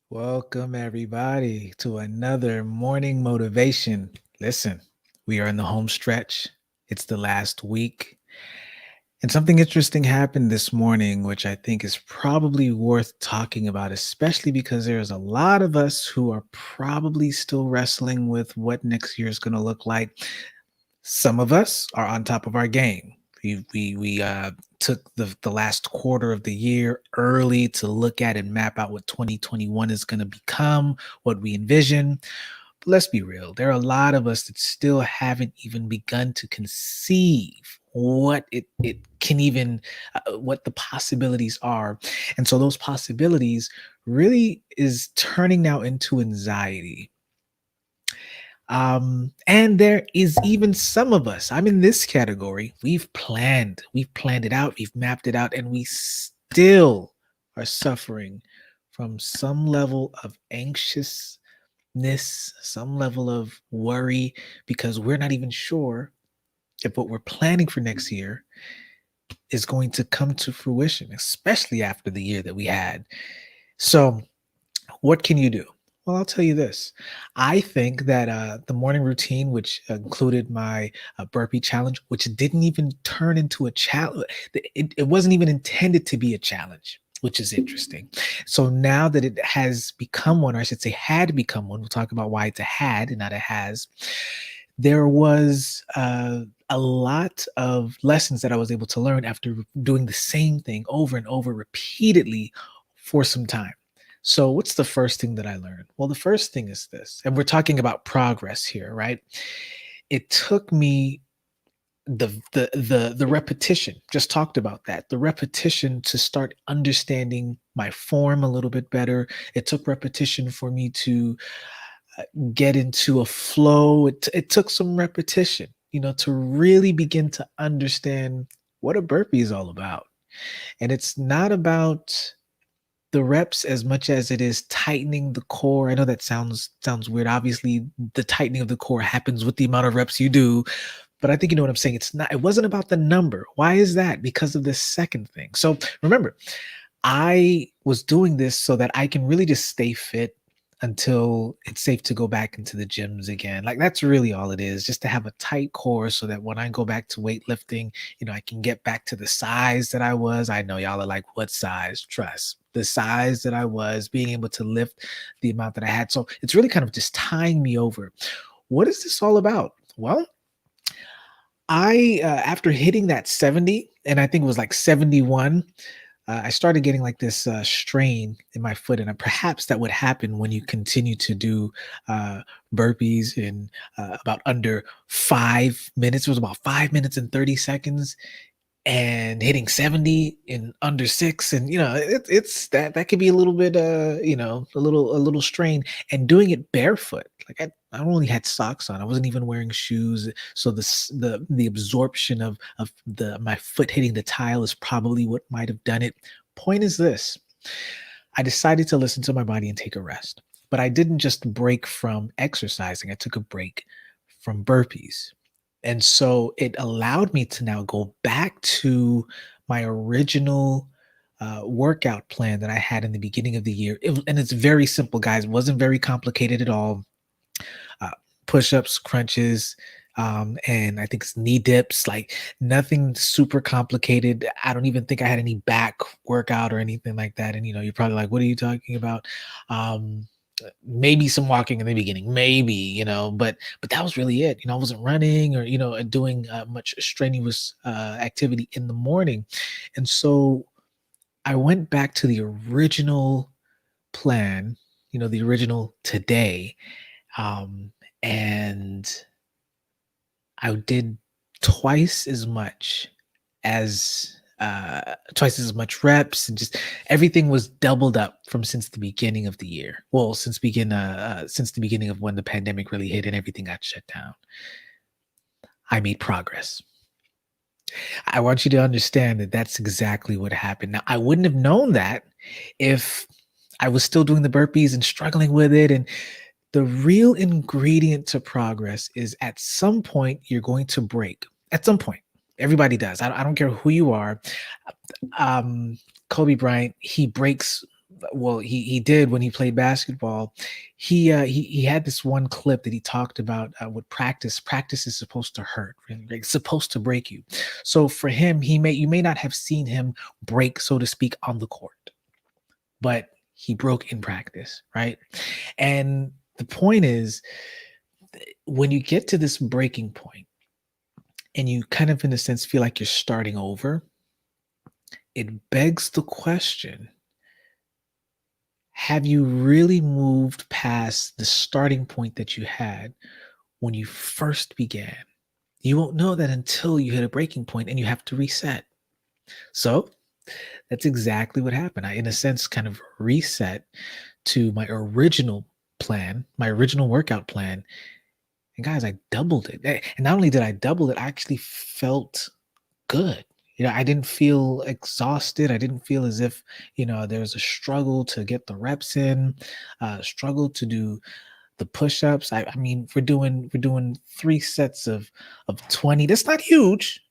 Welcome, everybody, to another morning motivation. Listen, we are in the home stretch. It's the last week. And something interesting happened this morning, which I think is probably worth talking about, especially because there's a lot of us who are probably still wrestling with what next year is going to look like. Some of us are on top of our game. We took the last quarter of the year early to look at and map out what 2021 is going to become, what we envision. But let's be real, there are a lot of us that still haven't even begun to conceive what it can even what the possibilities are. And so those possibilities really is turning now into anxiety. And there is even some of us, I'm in this category, we've planned it out, we've mapped it out, and we still are suffering from some level of anxiousness, some level of worry, because we're not even sure if what we're planning for next year is going to come to fruition, especially after the year that we had. So, what can you do? Well, I'll tell you this. I think that the morning routine, which included my burpee challenge, which didn't even turn into a challenge, it wasn't even intended to be a challenge, which is interesting. So now that it has become one, or I should say, had become one, we'll talk about why it's a had and not a has. There was a lot of lessons that I was able to learn after doing the same thing over and over repeatedly for some time. So, what's the first thing that I learned? Well, the first thing is this, and we're talking about progress here, right? It took me the repetition. Just talked about that. The repetition to start understanding my form a little bit better. It took repetition for me to get into a flow. It took some repetition, to really begin to understand what a burpee is all about. And it's not about the reps as much as it is tightening the core. I know that sounds weird. Obviously, the tightening of the core happens with the amount of reps you do, but I think you know what I'm saying. It wasn't about the number. Why is that? Because of this second thing. So remember, I was doing this so that I can really just stay fit until it's safe to go back into the gyms again. Like that's really all it is, just to have a tight core so that when I go back to weightlifting, I can get back to the size that I was. I know y'all are like, what size? Trust. The size that I was, being able to lift the amount that I had. So it's really kind of just tying me over. What is this all about? Well, I after hitting that 70, and I think it was like 71, I started getting like this strain in my foot, and perhaps that would happen when you continue to do uh, burpees in about under 5 minutes. It was about 5 minutes and 30 seconds, and hitting 70 in under six, and it's that could be a little bit a little strain, and doing it barefoot. Like I only had socks on, I wasn't even wearing shoes, so the absorption of the my foot hitting the tile is probably what might have done it. Point is this: I decided to listen to my body and take a rest, but I didn't just break from exercising, I took a break from burpees. And so it allowed me to now go back to my original workout plan that I had in the beginning of the year. And it's very simple, guys. It wasn't very complicated at all. uh, Push-ups, crunches, and I think it's knee dips, like nothing super complicated. I don't even think I had any back workout or anything like that. And you're probably like, what are you talking about? Um, Maybe some walking in the beginning, maybe, but that was really it. I wasn't running or doing much strenuous activity in the morning. And so I went back to the original plan, the original today, um, and I did twice as much twice as much reps, and just everything was doubled up from since the beginning of the year. Well, since the beginning of when the pandemic really hit and everything got shut down. I made progress. I want you to understand that that's exactly what happened. Now, I wouldn't have known that if I was still doing the burpees and struggling with it. And the real ingredient to progress is at some point you're going to break. At some point, everybody does. I don't care who you are. Kobe Bryant, he breaks well, he did when he played basketball. He had this one clip that he talked about with practice. Practice is supposed to hurt, right? It's supposed to break you. So for him, you may not have seen him break, so to speak, on the court, but he broke in practice, right? And the point is, when you get to this breaking point and you kind of, in a sense, feel like you're starting over, it begs the question, have you really moved past the starting point that you had when you first began? You won't know that until you hit a breaking point and you have to reset. So that's exactly what happened. I, in a sense, kind of reset to my original plan, my original workout plan. And guys, I doubled it. And not only did I double it, I actually felt good. I didn't feel exhausted. I didn't feel as if, there was a struggle to get the reps in, struggle to do the push-ups. I mean, we're doing 3 sets of 20. That's not huge,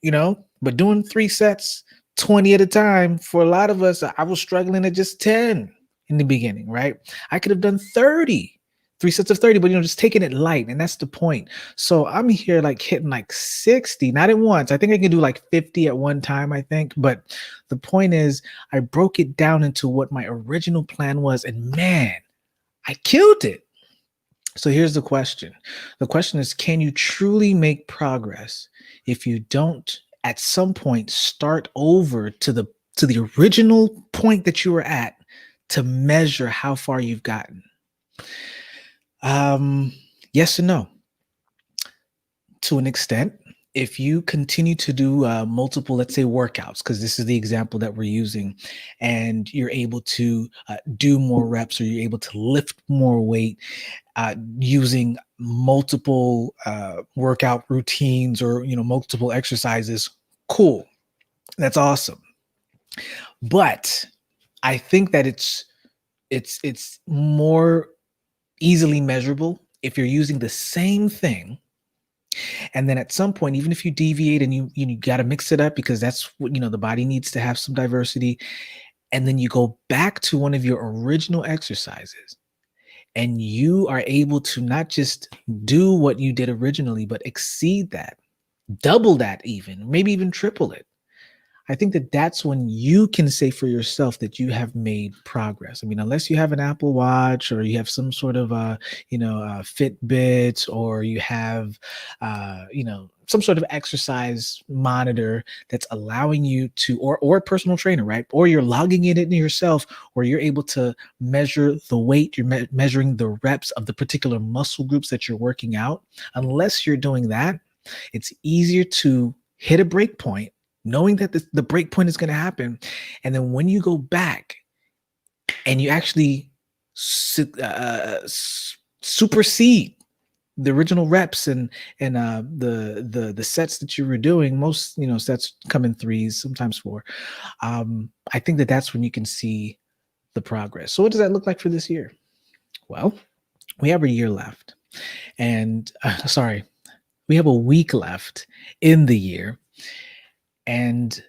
but doing 3 sets, 20 at a time, for a lot of us, I was struggling at just 10 in the beginning, right? I could have done 30, 3 sets of 30, but just taking it light. And that's the point. So I'm here like hitting like 60, not at once. I think I can do like 50 at one time, I think. But the point is, I broke it down into what my original plan was, and man, I killed it. So here's the question. The question is, can you truly make progress if you don't at some point start over to the original point that you were at to measure how far you've gotten? Yes and no. To an extent, if you continue to do multiple, let's say, workouts, because this is the example that we're using, and you're able to do more reps, or you're able to lift more weight using multiple workout routines, or multiple exercises, cool, that's awesome. But I think that it's more easily measurable if you're using the same thing, and then at some point, even if you deviate and you got to mix it up, because that's what the body needs to have some diversity, and then you go back to one of your original exercises, and you are able to not just do what you did originally, but exceed that, double that, even maybe even triple it. I think that that's when you can say for yourself that you have made progress. I mean, unless you have an Apple Watch, or you have some sort of Fitbit, or you have some sort of exercise monitor that's allowing you to, or a personal trainer, right? Or you're logging it in yourself, where you're able to measure the weight, you're measuring the reps of the particular muscle groups that you're working out. Unless you're doing that, it's easier to hit a break point, knowing that the break point is going to happen. And then when you go back and you actually supersede the original reps and the sets that you were doing, most sets come in threes, sometimes four. I think that that's when you can see the progress. So what does that look like for this year? Well, we have a year left, and we have a week left in the year. And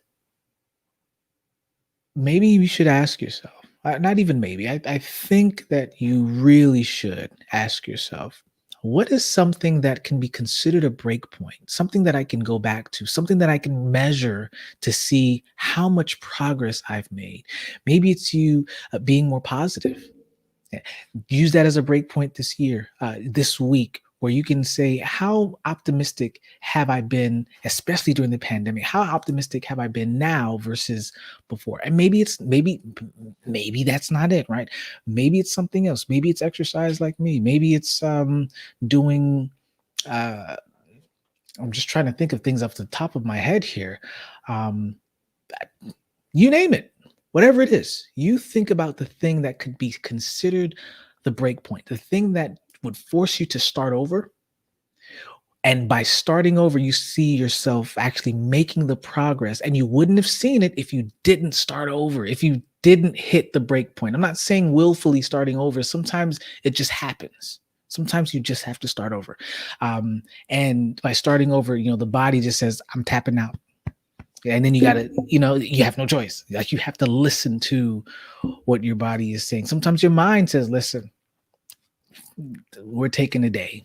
maybe you should ask yourself, not even maybe, I think that you really should ask yourself, what is something that can be considered a break point, something that I can go back to, something that I can measure to see how much progress I've made? Maybe it's you being more positive. Use that as a break point this year, this week, where you can say, how optimistic have I been, especially during the pandemic? How optimistic have I been now versus before? And maybe that's not it, right? Maybe it's something else. Maybe it's exercise like me. Maybe it's doing uh I'm just trying to think of things off the top of my head here. Um, you name it, whatever it is, you think about the thing that could be considered the break point, the thing that would force you to start over. And by starting over, you see yourself actually making the progress, and you wouldn't have seen it if you didn't start over, if you didn't hit the break point. I'm not saying willfully starting over. Sometimes it just happens. Sometimes you just have to start over. And by starting over, the body just says, I'm tapping out. And then you got to, you have no choice. Like, you have to listen to what your body is saying. Sometimes your mind says, listen, we're taking a day,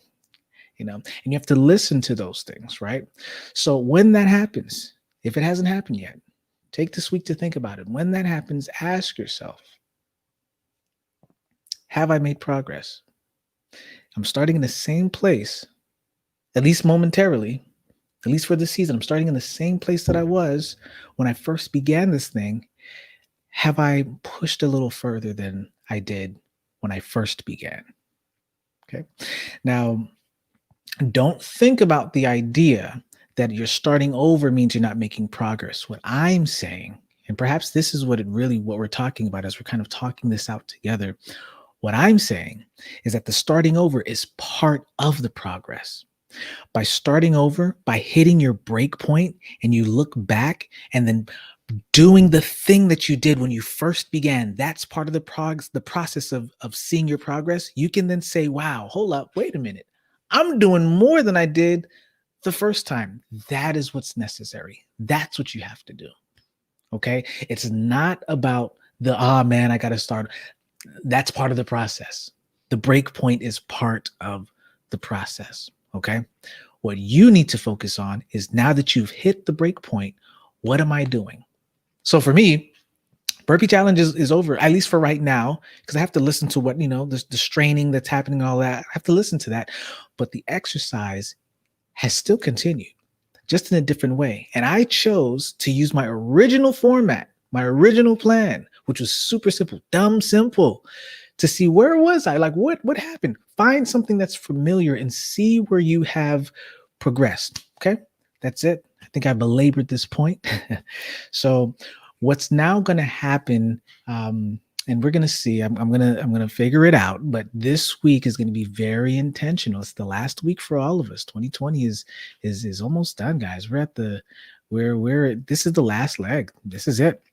and you have to listen to those things, right? So when that happens, if it hasn't happened yet, take this week to think about it. When that happens, ask yourself, have I made progress? I'm starting in the same place, at least momentarily, at least for this season. I'm starting in the same place that I was when I first began this thing. Have I pushed a little further than I did when I first began? Okay. Now, don't think about the idea that you're starting over means you're not making progress. What I'm saying, and perhaps this is what we're talking about as we're kind of talking this out together. What I'm saying is that the starting over is part of the progress. By starting over, by hitting your break point, and you look back and then doing the thing that you did when you first began, that's part of the process of seeing your progress. You can then say, wow, hold up, wait a minute. I'm doing more than I did the first time. That is what's necessary. That's what you have to do. Okay. It's not about man, I got to start. That's part of the process. The break point is part of the process. Okay. What you need to focus on is, now that you've hit the break point, what am I doing? So for me, burpee challenge is over, at least for right now, because I have to listen to what, the straining that's happening and all that. I have to listen to that. But the exercise has still continued, just in a different way. And I chose to use my original format, my original plan, which was super simple, dumb simple, to see where was I? Like, what happened? Find something that's familiar and see where you have progressed. Okay. That's it. I think I belabored this point. So what's now going to happen, and we're going to see, I'm going to figure it out, but this week is going to be very intentional. It's the last week for all of us. 2020 is almost done, guys. This is the last leg. This is it.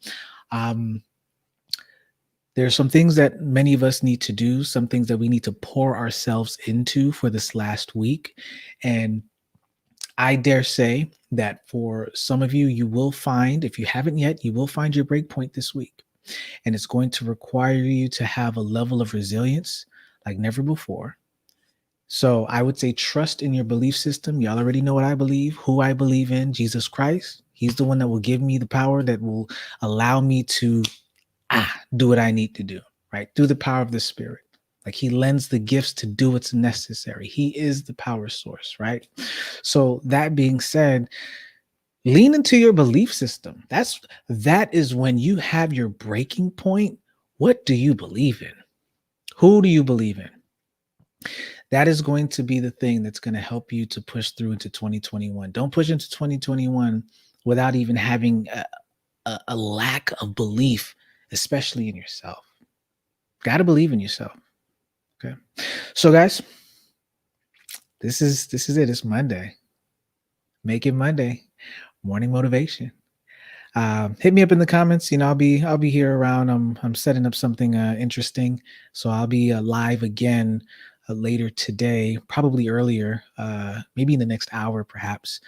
There's some things that many of us need to do, some things that we need to pour ourselves into for this last week. And I dare say that for some of you, you will find, if you haven't yet, you will find your break point this week. And it's going to require you to have a level of resilience like never before. So I would say trust in your belief system. Y'all already know what I believe, who I believe in, Jesus Christ. He's the one that will give me the power that will allow me to do what I need to do, right? Through the power of the Spirit. Like, he lends the gifts to do what's necessary. He is the power source, right? So that being said, lean into your belief system. That is when you have your breaking point. What do you believe in? Who do you believe in? That is going to be the thing that's going to help you to push through into 2021. Don't push into 2021 without even having a lack of belief, especially in yourself. Got to believe in yourself. Okay. So guys, this is it. It's Monday. Make it Monday. Morning motivation. Hit me up in the comments. I'll be here around. I'm setting up something interesting, so I'll be live again later today, probably earlier, maybe in the next hour, perhaps.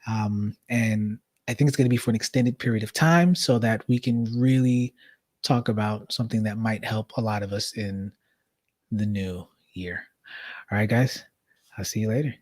And I think it's going to be for an extended period of time, so that we can really talk about something that might help a lot of us in the new year. All right, guys. I'll see you later.